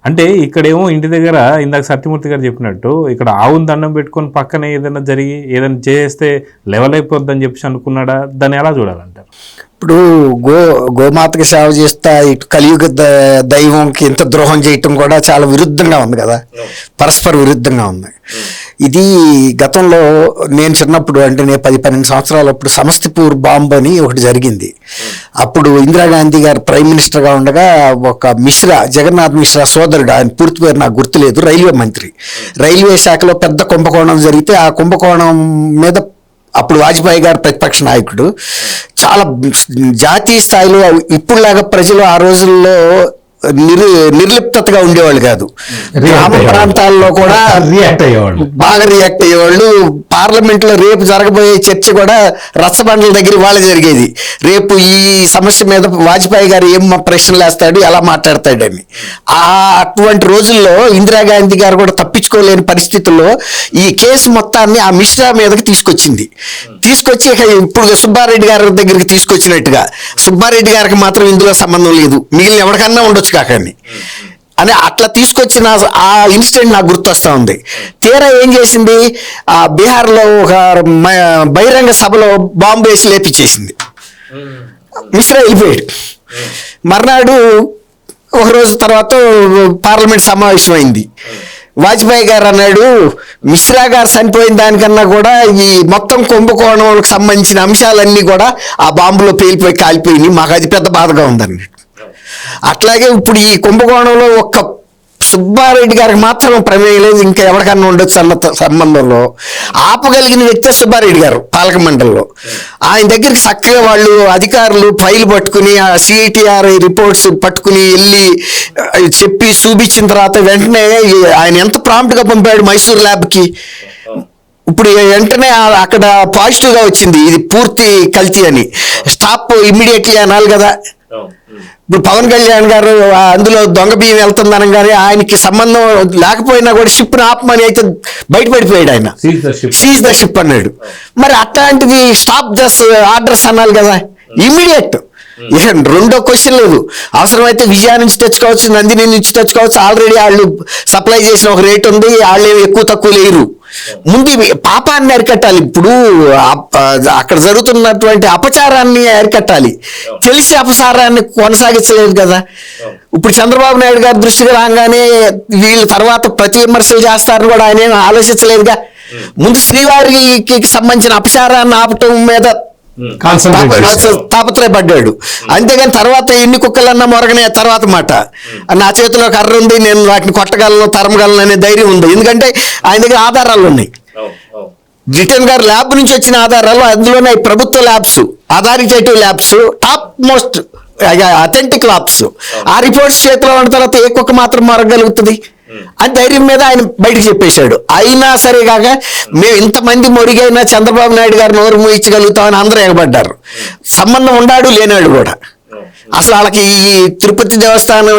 అంటే ఇక్కడేమో ఇంటి దగ్గర ఇందాక సత్యమూర్తి గారు చెప్పినట్టు ఇక్కడ ఆవుని దండం పెట్టుకొని పక్కనే ఏదైనా జరిగి ఏదైనా చేస్తే లెవెల్ అయిపోద్దని చెప్పేసి అనుకున్నాడా? దాన్ని ఎలా చూడాలంటారు? ఇప్పుడు గోమాతకి సేవ చేస్తా ఇటు కలియుగ దైవంకి ఇంత ద్రోహం చేయటం కూడా చాలా విరుద్ధంగా ఉంది కదా, పరస్పర విరుద్ధంగా ఉంది. ఇది గతంలో నేను చిన్నప్పుడు, అంటే నేను 10-12 సంవత్సరాలప్పుడు సమస్తిపూర్ బాంబ్ అని ఒకటి జరిగింది. అప్పుడు ఇందిరాగాంధీ గారు ప్రైమ్ మినిస్టర్గా ఉండగా ఒక మిశ్రా, జగన్నాథ్ మిశ్రా సోదరుడు, ఆయన పూర్తి పేరు నాకు గుర్తులేదు, రైల్వే మంత్రి, రైల్వే శాఖలో పెద్ద కుంభకోణం జరిగితే ఆ కుంభకోణం మీద అప్పుడు వాజ్పేయి గారు ప్రతిపక్ష నాయకుడు, చాలా జాతీయ స్థాయిలో ఇప్పుడులాగా ప్రజలు ఆ రోజుల్లో నిర్లిప్తగా ఉండేవాళ్ళు కాదు. గ్రామ ప్రాంతాల్లో కూడా బాగా రియాక్ట్ అయ్యేవాళ్ళు. పార్లమెంట్ లో రేపు జరగబోయే చర్చ కూడా రచ్చబండల దగ్గర వాళ్ళే జరిగేది. రేపు ఈ సమస్య మీద వాజ్పేయి గారు ఏం ప్రశ్నలు వేస్తాడు, ఎలా మాట్లాడతాడని. అటువంటి రోజుల్లో ఇందిరాగాంధీ గారు కూడా తప్పించుకోలేని పరిస్థితుల్లో ఈ కేసు మొత్తాన్ని ఆ మిశ్రా మీదకి తీసుకొచ్చి ఇప్పుడు సుబ్బారెడ్డి గారి దగ్గరికి తీసుకొచ్చినట్టుగా, సుబ్బారెడ్డి గారికి మాత్రం ఇందులో సంబంధం లేదు, మిగిలిన ఎవరికన్నా ఉండొచ్చు కాకండి అని అట్లా తీసుకొచ్చిన ఆ ఇన్సిడెంట్ నాకు గుర్తొస్తా ఉంది. తీరా ఏం చేసింది, ఆ బీహార్లో ఒక బహిరంగ సభలో బాంబు వేసి లేపించేసింది. మిశ్రా వెళ్ళిపోయాడు. మర్నాడు ఒక రోజు తర్వాత పార్లమెంట్ సమావేశం అయింది. వాజ్పేయి గారు అన్నాడు, మిశ్రా గారు చనిపోయిన దానికన్నా కూడా ఈ మొత్తం కుంభకోణంకి సంబంధించిన అంశాలన్నీ కూడా ఆ బాంబులో పేలిపోయి కాలిపోయినాయి, మాకు అది పెద్ద బాధగా ఉందన్నాడు. అట్లాగే ఇప్పుడు ఈ కుంభకోణంలో ఒక్క సుబ్బారెడ్డి గారికి మాత్రం ప్రమేయం లేదు, ఇంకా ఎవరికన్నా ఉండొచ్చు అన్న సంబంధంలో ఆపగలిగిన వ్యక్తి సుబ్బారెడ్డి గారు పాలక మండలిలో. ఆయన దగ్గరికి చక్కగా వాళ్ళు అధికారులు ఫైల్ పట్టుకుని ఆ సిఐటిఆర్ రిపోర్ట్స్ పట్టుకుని వెళ్ళి చెప్పి చూపించిన తర్వాత వెంటనే ఆయన ఎంత ప్రాంప్ట్గా పంపాడు మైసూర్ ల్యాబ్కి. ఇప్పుడు వెంటనే అక్కడ పాజిటివ్గా వచ్చింది, ఇది పూర్తి కల్తీ అని. స్టాప్ ఇమ్మీడియట్లీ అనాలి కదా. ఇప్పుడు పవన్ కళ్యాణ్ గారు అందులో దొంగ బియ్యం వెళ్తుందనగానే ఆయనకి సంబంధం లేకపోయినా కూడా షిప్ని ఆపమని అయితే బయటపడిపోయాడు ఆయన. సీజ్ ద షిప్ అన్నాడు. మరి అట్లాంటిది స్టాప్ దస్ ఆర్డర్స్ అనాలి కదా, ఇమ్మీడియట్. ఇక రెండో క్వశ్చన్ లేదు. అవసరమైతే విజయ నుంచి తెచ్చుకోవచ్చు, నందిని నుంచి తెచ్చుకోవచ్చు. ఆల్రెడీ వాళ్ళు సప్లై చేసిన ఒక రేట్ ఉంది, వాళ్ళు ఏమి ఎక్కువ తక్కువ లేరు. ముందు పాపాన్ని అరికట్టాలి. ఇప్పుడు అక్కడ జరుగుతున్నటువంటి అపచారాన్ని అరికట్టాలి. తెలిసి అపచారాన్ని కొనసాగించలేదు కదా. ఇప్పుడు చంద్రబాబు నాయుడు గారి దృష్టికి రాగానే వీళ్ళు తర్వాత ప్రతి విమర్శలు చేస్తారని కూడా ఆయన ఏమి ఆలోచించలేదుగా. ముందు శ్రీవారికి సంబంధించిన అపచారాన్ని ఆపటం మీద తాపత్రయపడ్డాడు. అంతేగాని తర్వాత ఎన్ని కుక్కలన్నా మొరగనే తర్వాత మాట. నా చేతిలో కర్ర ఉంది, నేను వాటిని కొట్టగలను, తరమగలను అనే ధైర్యం ఉంది. ఎందుకంటే ఆయన దగ్గర ఆధారాలు ఉన్నాయి. బ్రిటన్ గారు ల్యాబ్ నుంచి వచ్చిన ఆధారాలు, అందులోనే ప్రభుత్వ labs, authoritative labs, top most authentic labs. ఆ రిపోర్ట్స్ చేతిలో ఉన్న తర్వాత ఏ కుక్క మాత్రం మొరగలుగుతుంది అని ధైర్యం మీద ఆయన బయటకు చెప్పేశాడు. అయినా సరే కాక మేము ఇంతమంది మొరిగైనా చంద్రబాబు నాయుడు గారు నోరు మూయించగలుగుతామని అందరూ ఎగబడ్డారు. సంబంధం ఉన్నాడు లేనాడు కూడా. అసలు వాళ్ళకి ఈ తిరుపతి దేవస్థానం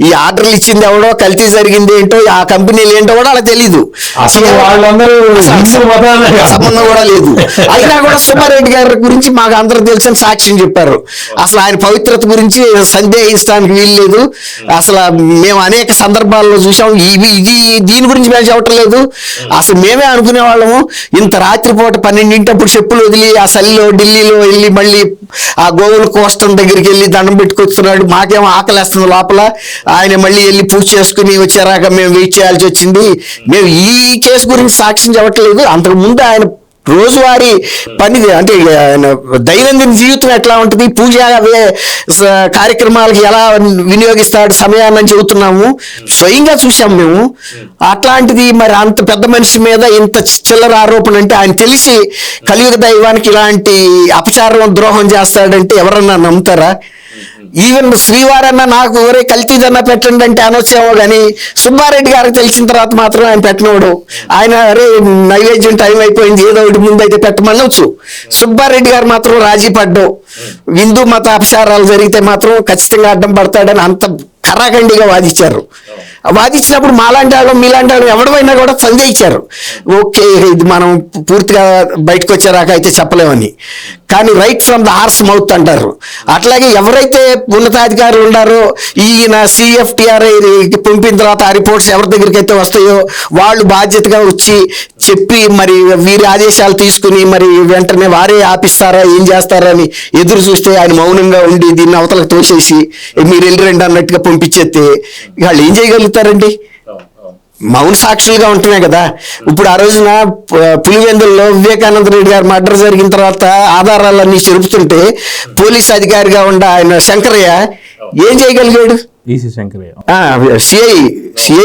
ఈ ఆర్డర్లు ఇచ్చింది ఎవడో, కల్తీ జరిగింది ఏంటో, ఆ కంపెనీలు ఏంటో కూడా వాళ్ళకి తెలీదు. సంబంధం కూడా లేదు. అయినా కూడా సుబ్బారెడ్డి గారి గురించి మాకు అందరూ తెలిసిన సాక్ష్యం చెప్పారు. అసలు ఆయన పవిత్రత గురించి సందేహించడానికి వీలు లేదు. అసలు మేము అనేక సందర్భాల్లో చూసాం. దీని గురించి మేము చెప్పటం లేదు. అసలు మేమే అనుకునే వాళ్ళము, ఇంత రాత్రిపూట 12 చెప్పులు వదిలి ఆ చలిలో ఢిల్లీలో వెళ్ళి మళ్ళీ ఆ గోవుల కోస్టం దగ్గరికి వెళ్ళి దండం పెట్టుకొస్తున్నాడు. మాకేమో ఆకలేస్తుంది లోపల. ఆయన మళ్ళీ వెళ్ళి పూజ చేసుకుని వచ్చారాక మేము వెయిట్ చేయాల్సి వచ్చింది. మేము ఈ కేసు గురించి సాక్ష్యం చెప్పట్లేదు. అంతకు ముందు ఆయన రోజువారీ పని అంటే దైనందిన జీవితం ఎట్లా ఉంటుంది, పూజ కార్యక్రమాలకి ఎలా వినియోగిస్తాడు సమయాన్ని అని చెబుతున్నాము. స్వయంగా చూసాం మేము. అట్లాంటిది మరి అంత పెద్ద మనిషి మీద ఇంత చిల్లర ఆరోపణ అంటే, ఆయన తెలిసి కలియుగ దైవానికి ఇలాంటి అపచారం ద్రోహం చేస్తాడంటే ఎవరన్నా నమ్ముతారా? ఈవెన్ శ్రీవారన్న నాకు ఎవరే కల్తీదన్నా పెట్టండి అంటే అనొచ్చేమో కానీ సుబ్బారెడ్డి గారికి తెలిసిన తర్వాత మాత్రం ఆయన పెట్టినోడు. ఆయన అరే నైవేద్యం టైం అయిపోయింది, ఏదో ఒకటి ముందు అయితే పెట్టమనొచ్చు. సుబ్బారెడ్డి గారు మాత్రం రాజీ పడ్డావు. హిందూ మత అపచారాలు జరిగితే మాత్రం ఖచ్చితంగా అడ్డం పడతాడని అంత కరాఖండిగా వాదించారు. వాదించినప్పుడు మాలాంటి వాళ్ళు మీలాంటి వాళ్ళు ఎవడమైనా కూడా సందేహించారు. ఓకే, ఇది మనం పూర్తిగా బయటకు వచ్చేరాక అయితే చెప్పలేమని. కానీ right from the horse mouth అంటారు. అట్లాగే ఎవరైతే ఉన్నతాధికారులు ఉన్నారో, ఈయన CFTRI పంపిన తర్వాత ఆ రిపోర్ట్స్ ఎవరి దగ్గరికి అయితే వస్తాయో వాళ్ళు బాధ్యతగా వచ్చి చెప్పి మరి వీరి ఆదేశాలు తీసుకుని మరి వెంటనే వారే ఆపిస్తారా ఏం చేస్తారా అని ఎదురు చూస్తే ఆయన మౌనంగా ఉండి దీన్ని అవతలకు తోసేసి మీరు వెళ్ళిరండి అన్నట్టుగా పంపించేస్తే వాళ్ళు ఏం చేయగలుగుతారండి? మౌన సాక్షులుగా ఉంటున్నాయి కదా. ఇప్పుడు ఆ రోజున పులివెందుల్లో వివేకానంద రెడ్డి గారు మర్డర్ జరిగిన తర్వాత ఆధారాలన్నీ చెరుపుతుంటే పోలీస్ అధికారిగా ఉన్న ఆయన శంకరయ్య ఏం చేయగలిగాడు? సిఐ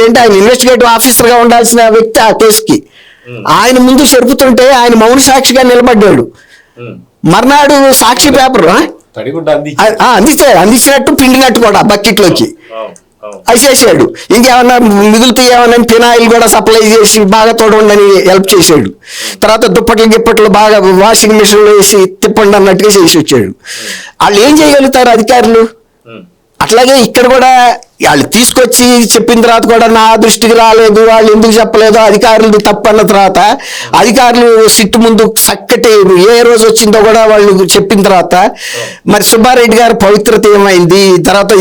అంటే ఆయన ఇన్వెస్టిగేటివ్ ఆఫీసర్ గా ఉండాల్సిన వ్యక్తి ఆ కేసుకి. ఆయన ముందు చెరుపుతుంటే ఆయన మౌన సాక్షిగా నిలబడ్డాడు. మర్నాడు సాక్షి పేపర్ అందించినట్టు పిండినట్టు కూడా బకెట్లోకి వేసేసాడు. ఇంకేమన్నా మిగులుతూ ఏమన్నా ఫినాయిల్ కూడా సప్లై చేసి బాగా తోడండి హెల్ప్ చేశాడు. తర్వాత గిప్పట్లు బాగా వాషింగ్ మిషన్ లో వేసి తిప్పండి అన్నట్టుగా చేసి వచ్చాడు. వాళ్ళు ఏం చేయగలుగుతారు అధికారులు? అట్లాగే ఇక్కడ కూడా వాళ్ళు తీసుకొచ్చి చెప్పిన తర్వాత కూడా నా దృష్టికి రాలేదు, వాళ్ళు ఎందుకు చెప్పలేదు, అధికారులు తప్పు అన్న తర్వాత అధికారులు సిట్టు ముందు చక్కటి ఏ రోజు వచ్చిందో కూడా వాళ్ళు చెప్పిన తర్వాత మరి సుబ్బారెడ్డి గారి పవిత్రత ఏమైంది? తర్వాత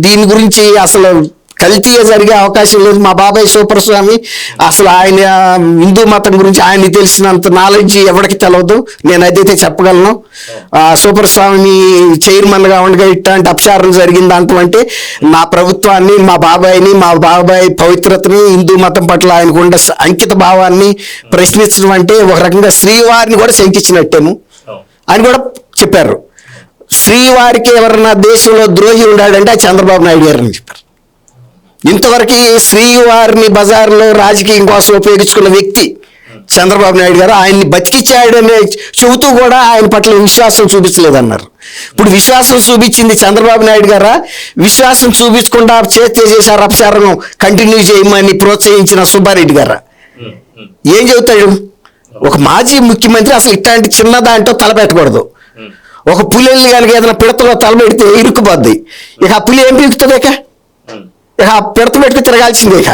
దీని గురించి అసలు కల్తీగా జరిగే అవకాశం లేదు. మా బాబాయ్ సూపర్ స్వామి అసలు ఆయన హిందూ మతం గురించి ఆయనకి తెలిసినంత నాలెడ్జ్ ఎవరికి తెలియదు, నేను అదైతే చెప్పగలను. సూపర్ స్వామిని చైర్మన్ గా ఉండగా ఇట్లాంటి అపచారం జరిగిన దాంట్లో అంటే మా ప్రభుత్వాన్ని, మా బాబాయ్ పవిత్రతని, హిందూ మతం పట్ల ఆయనకు ఉండే అంకిత భావాన్ని ప్రశ్నించడం అంటే ఒక రకంగా శ్రీవారిని కూడా శంకించినట్టేను అని కూడా చెప్పారు. శ్రీవారికి ఎవరన్నా దేశంలో ద్రోహి ఉన్నాడంటే చంద్రబాబు నాయుడు గారు అని చెప్పారు. ఇంతవరకు శ్రీవారిని బజార్లో రాజకీయం కోసం ఉపయోగించుకున్న వ్యక్తి చంద్రబాబు నాయుడు గారు. ఆయన్ని బతికిచ్చాడనే చెబుతూ కూడా ఆయన పట్ల విశ్వాసం చూపించలేదన్నారు. ఇప్పుడు విశ్వాసం చూపించింది చంద్రబాబు నాయుడు గారా? విశ్వాసం చూపించకుండా చేశారు అపచారం కంటిన్యూ చేయమని ప్రోత్సహించిన సుబ్బారెడ్డి గారా? ఏం చెబుతాడు? ఒక మాజీ ముఖ్యమంత్రి అసలు ఇట్లాంటి చిన్న దాంట్లో తలపెట్టకూడదు. ఒక పులిని కనుక ఏదైనా పిడతలో తలపెడితే ఇరుక్కుపోద్ది. ఇక ఆ పులి ఏం పీకుతుంది? ఇక ఆ పిడత పెట్టుకు తిరగాల్సిందే. ఇక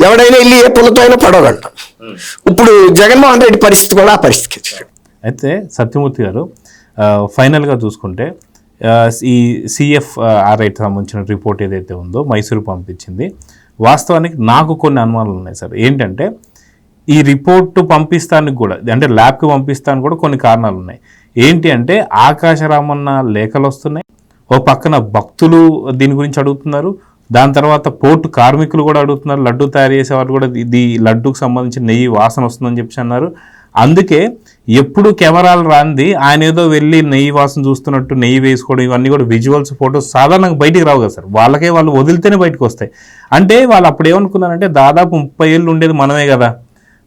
ఎవడైనా వెళ్ళి ఏ పుల్లతో అయినా పడవగలట. ఇప్పుడు జగన్మోహన్ రెడ్డి పరిస్థితి కూడా ఆ పరిస్థితి. అయితే సత్యమూర్తి గారు, ఫైనల్గా చూసుకుంటే ఈ CFRI సంబంధించిన రిపోర్ట్ ఏదైతే ఉందో మైసూరు పంపించింది. వాస్తవానికి నాకు కొన్ని అనుమానాలు ఉన్నాయి సార్. ఏంటంటే ఈ రిపోర్టు పంపిస్తానికి కూడా, అంటే ల్యాబ్కి పంపిస్తానికి కూడా కొన్ని కారణాలు ఉన్నాయి. ఏంటి అంటే ఆకాశరామన్న లేఖలు వస్తున్నాయి, ఓ పక్కన భక్తులు దీని గురించి అడుగుతున్నారు, దాని తర్వాత పోర్టు కార్మికులు కూడా అడుగుతున్నారు, లడ్డు తయారు చేసే వాళ్ళు కూడా ఇది లడ్డుకు సంబంధించి నెయ్యి వాసన వస్తుందని చెప్పి అన్నారు. అందుకే ఎప్పుడు కెమెరాలు రాంది ఆయన ఏదో వెళ్ళి నెయ్యి వాసన చూస్తున్నట్టు నెయ్యి వేసుకోవడం, ఇవన్నీ కూడా విజువల్స్ ఫొటోస్ సాధారణంగా బయటికి రావు కదా సార్. వాళ్ళకే వాళ్ళు వదిలితేనే బయటకు వస్తాయి. అంటే వాళ్ళు అప్పుడు ఏమనుకున్నారంటే దాదాపు 30 ఏళ్ళు ఉండేది మనమే కదా,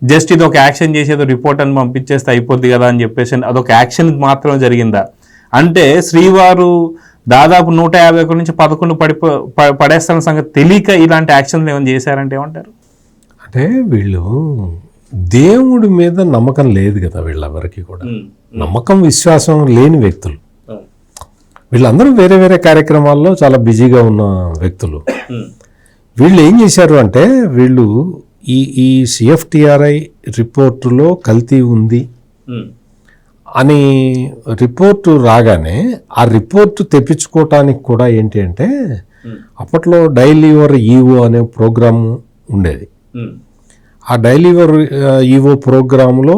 జస్ట్ ఇది ఒక యాక్షన్ చేసేదో రిపోర్ట్ అని పంపించేస్తే అయిపోద్ది కదా అని చెప్పేసి అదొక యాక్షన్ మాత్రమే జరిగిందా అంటే శ్రీవారు దాదాపు 151 నుంచి 11 పడేస్తున్న సంగతి తెలియక ఇలాంటి యాక్షన్లు ఏమైనా చేశారంటే ఏమంటారు? అంటే వీళ్ళు దేవుడి మీద నమ్మకం లేదు కదా వీళ్ళెవరికి కూడా. నమ్మకం విశ్వాసం లేని వ్యక్తులు వీళ్ళందరూ. వేరే వేరే కార్యక్రమాల్లో చాలా బిజీగా ఉన్న వ్యక్తులు. వీళ్ళు ఏం చేశారు అంటే వీళ్ళు ఈ CFTRI రిపోర్టులో కల్తీ ఉంది అని రిపోర్టు రాగానే ఆ రిపోర్టు తెప్పించుకోవటానికి కూడా ఏంటి అంటే అప్పట్లో డైలీవర్ ఈవో అనే ప్రోగ్రాం ఉండేది. ఆ డైలీవర్ ఈవో ప్రోగ్రాంలో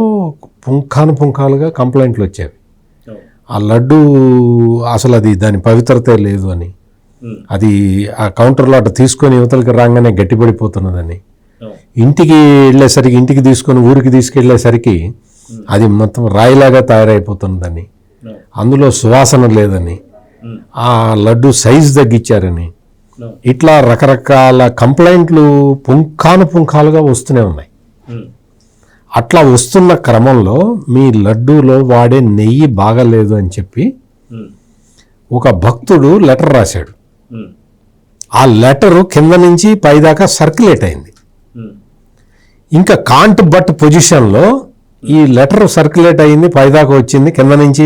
పుంఖానుపుంఖాలుగా కంప్లైంట్లు వచ్చేవి. ఆ లడ్డు అసలు అది దాని పవిత్రతే లేదు అని, అది ఆ కౌంటర్లో అటు తీసుకొని యువతలకి రాగానే గట్టిపడిపోతున్నదని, ఇంటికి వెళ్ళేసరికి ఇంటికి తీసుకొని ఊరికి తీసుకెళ్లేసరికి అది మొత్తం రాయిలాగా తయారైపోతున్నదని, అందులో సువాసన లేదని, ఆ లడ్డు సైజు తగ్గించారని, ఇట్లా రకరకాల కంప్లైంట్లు పుంఖానుపుంఖాలుగా వస్తూనే ఉన్నాయి. అట్లా వస్తున్న క్రమంలో మీ లడ్డూలో వాడే నెయ్యి బాగలేదు అని చెప్పి ఒక భక్తుడు లెటర్ రాశాడు. ఆ లెటరు కింద నుంచి పైదాకా సర్క్యులేట్ అయింది. ఇంకా కాంట్ బట్ పొజిషన్లో ఈ లెటర్ సర్క్యులేట్ అయింది, పైదాకా వచ్చింది, కింద నుంచి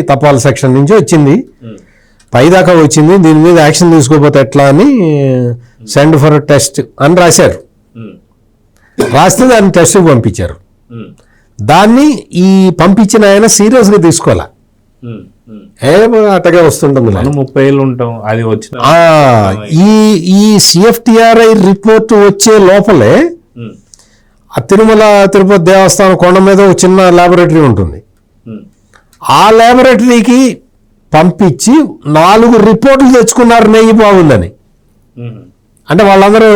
తపాల సెక్షన్ నుంచి వచ్చింది, పైదాకా వచ్చింది. దీని మీద యాక్షన్ తీసుకోకపోతే ఎట్లా అని సెండ్ ఫర్ టెస్ట్ అని రాశారు. రాస్తే దాన్ని టెస్ట్కి పంపించారు. దాన్ని ఈ పంపించిన ఆయన సీరియస్గా తీసుకోవాలా, అట్టగా వస్తుంటుంది. 30 ఏళ్ళు ఉంటాం అది వచ్చిన ఈ CFTRI రిపోర్ట్ వచ్చే లోపలే ఆ తిరుమల తిరుపతి దేవస్థానం కొండ మీద ఒక చిన్న ల్యాబొరేటరీ ఉంటుంది. ఆ ల్యాబొరేటరీకి పంపించి 4 రిపోర్ట్లు తెచ్చుకున్నారు నెయ్యి బాగుందని. అంటే వాళ్ళందరూ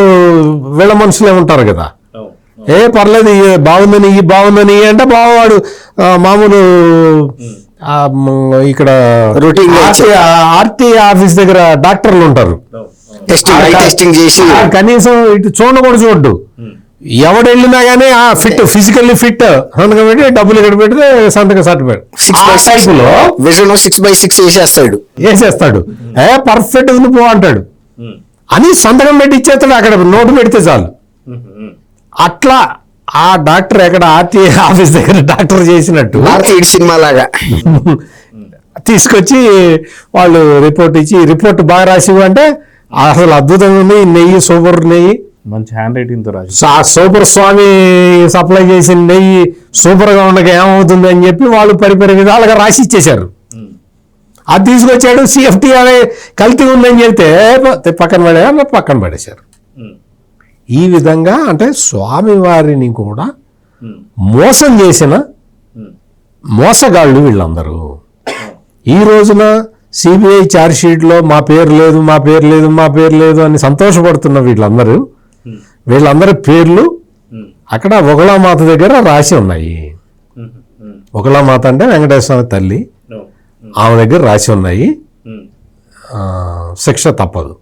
వీళ్ళ మనుషులే ఉంటారు కదా, పర్లేదు బాగుందని ఈ బాగుందని అంటే బావవాడు మామూలు ఇక్కడ రొటీన్ ఆర్టీ ఆఫీస్ దగ్గర డాక్టర్లు ఉంటారు, టెస్టింగ్ చేసి కనీసం ఇటు చూడకూడదు చూడ్డు. ఎవడు వెళ్ళినా కానీ ఫిజికల్లీ ఫిట్ సంతకం పెట్టి డబ్బులు ఇక్కడ పెడితే సంతకం సర్టిఫికేట్ 6/6 వేసేస్తాడు. పర్ఫెక్ట్ పో అంటాడు అని సంతకం పెట్టి ఇచ్చేస్తాడు. అక్కడ నోటు పెడితే చాలు. అట్లా ఆ డాక్టర్ ఎక్కడ ఆర్టీ ఆఫీస్ దగ్గర డాక్టర్ చేసినట్టు సినిమా లాగా తీసుకొచ్చి వాళ్ళు రిపోర్ట్ ఇచ్చి రిపోర్ట్ బాగా రాసివు అంటే అసలు అద్భుతంగా ఉంది, నెయ్యి సూపర్ నెయ్యి, మంచి హ్యాండ్ రైటింగ్ తో రాసి సూపర్ స్వామి సప్లై చేసిన నెయ్యి సూపర్ గా ఉండగా ఏమవుతుంది అని చెప్పి వాళ్ళు పరిపరి విధాలుగా రాసి ఇచ్చేశారు. అది తీసుకొచ్చాడు CFTRI కల్తీ ఉందని చెప్తే పక్కన పడేశారు. ఈ విధంగా అంటే స్వామివారిని కూడా మోసం చేసిన మోసగాళ్ళు వీళ్ళందరూ. ఈ రోజున CBI ఛార్జ్షీట్లో మా పేరు లేదు అని సంతోషపడుతున్న వీళ్ళందరి పేర్లు అక్కడ ఒకళామాత దగ్గర రాసి ఉన్నాయి. ఒకళామాత అంటే వెంకటేశ్వర తల్లి, ఆమె దగ్గర రాసి ఉన్నాయి. శిక్ష తప్పదు.